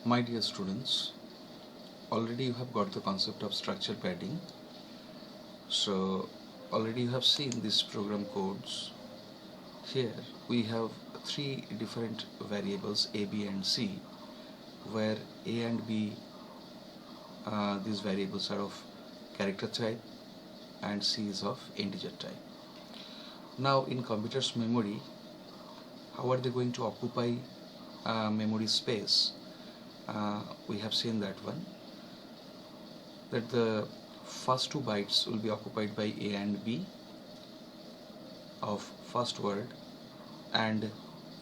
My dear students, already you have got the concept of structure padding. So already you have seen these program codes. Here we have three different variables A, B and C, where A and B, these variables are of character type and C is of integer type. Now in computer's memory, how are they going to occupy memory space? We have seen that one, that the first 2 bytes will be occupied by A and B of first word, and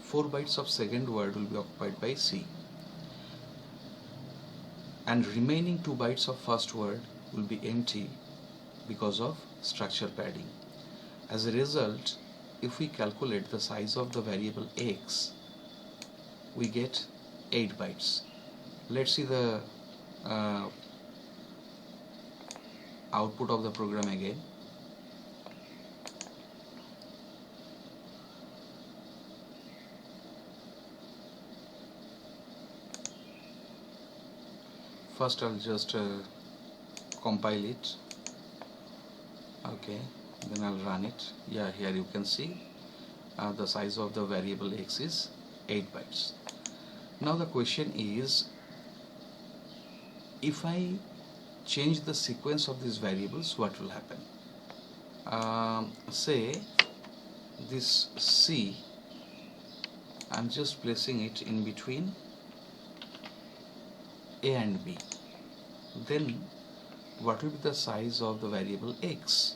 4 bytes of second word will be occupied by C, and remaining 2 bytes of first word will be empty because of structure padding. As a result, if we calculate the size of the variable x, we get 8 bytes. Let's see the output of the program again. First I'll just compile it. Okay, then I'll run it. Yeah, here you can see the size of the variable x is 8 bytes. Now the question is, if I change the sequence of these variables, what will happen? Say this C, I'm just placing it in between A and B. Then what will be the size of the variable x?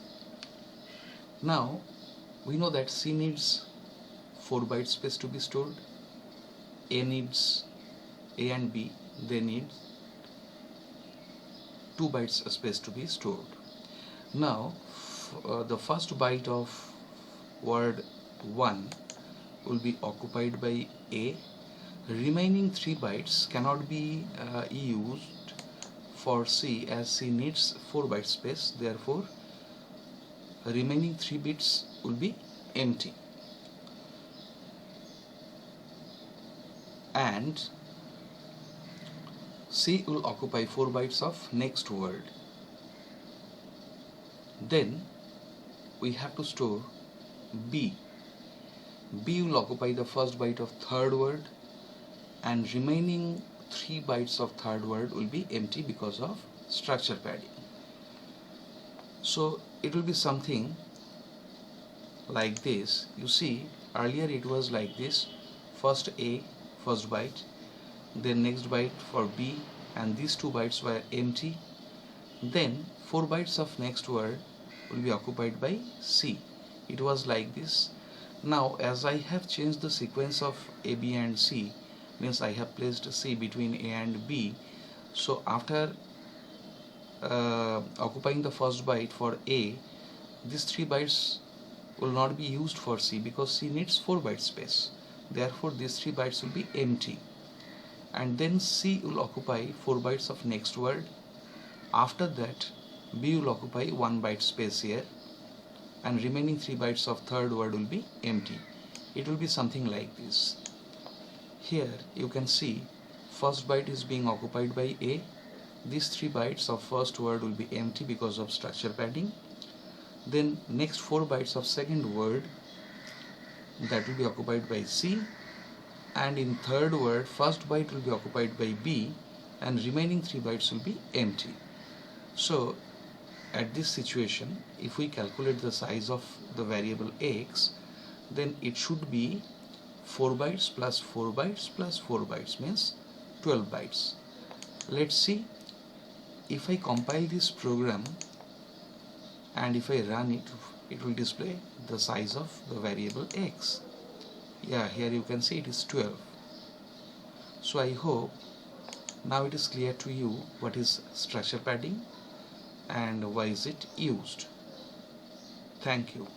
Now we know that C needs 4 bytes space to be stored, A and B, they need 2 bytes space to be stored. Now the first byte of word 1 will be occupied by A. Remaining 3 bytes cannot be used for C, as C needs 4 bytes space. Therefore remaining 3 bits will be empty, and C will occupy 4 bytes of next word. Then we have to store B. B will occupy the first byte of third word, and remaining 3 bytes of third word will be empty because of structure padding. So it will be something like this. You see, earlier it was like this: first A, first byte, then next byte for B, and these 2 bytes were empty. Then 4 bytes of next word will be occupied by C. It was like this. Now as I have changed the sequence of A, B and C, means I have placed C between A and B, so after occupying the first byte for A, these 3 bytes will not be used for C because C needs 4 bytes space. Therefore these 3 bytes will be empty, and then C will occupy 4 bytes of next word. After that B will occupy 1 byte space here, and remaining 3 bytes of third word will be empty. It will be something like this. Here you can see first byte is being occupied by A. These 3 bytes of first word will be empty because of structure padding. Then next 4 bytes of second word, that will be occupied by C, and in third word first byte will be occupied by B, and remaining 3 bytes will be empty. So at this situation, if we calculate the size of the variable x, then it should be 4 bytes plus 4 bytes plus 4 bytes, means 12 bytes. Let's see, if I compile this program and if I run it, it will display the size of the variable x. Yeah, here you can see it is 12. So I hope now it is clear to you what is structure padding and why is it used. Thank you.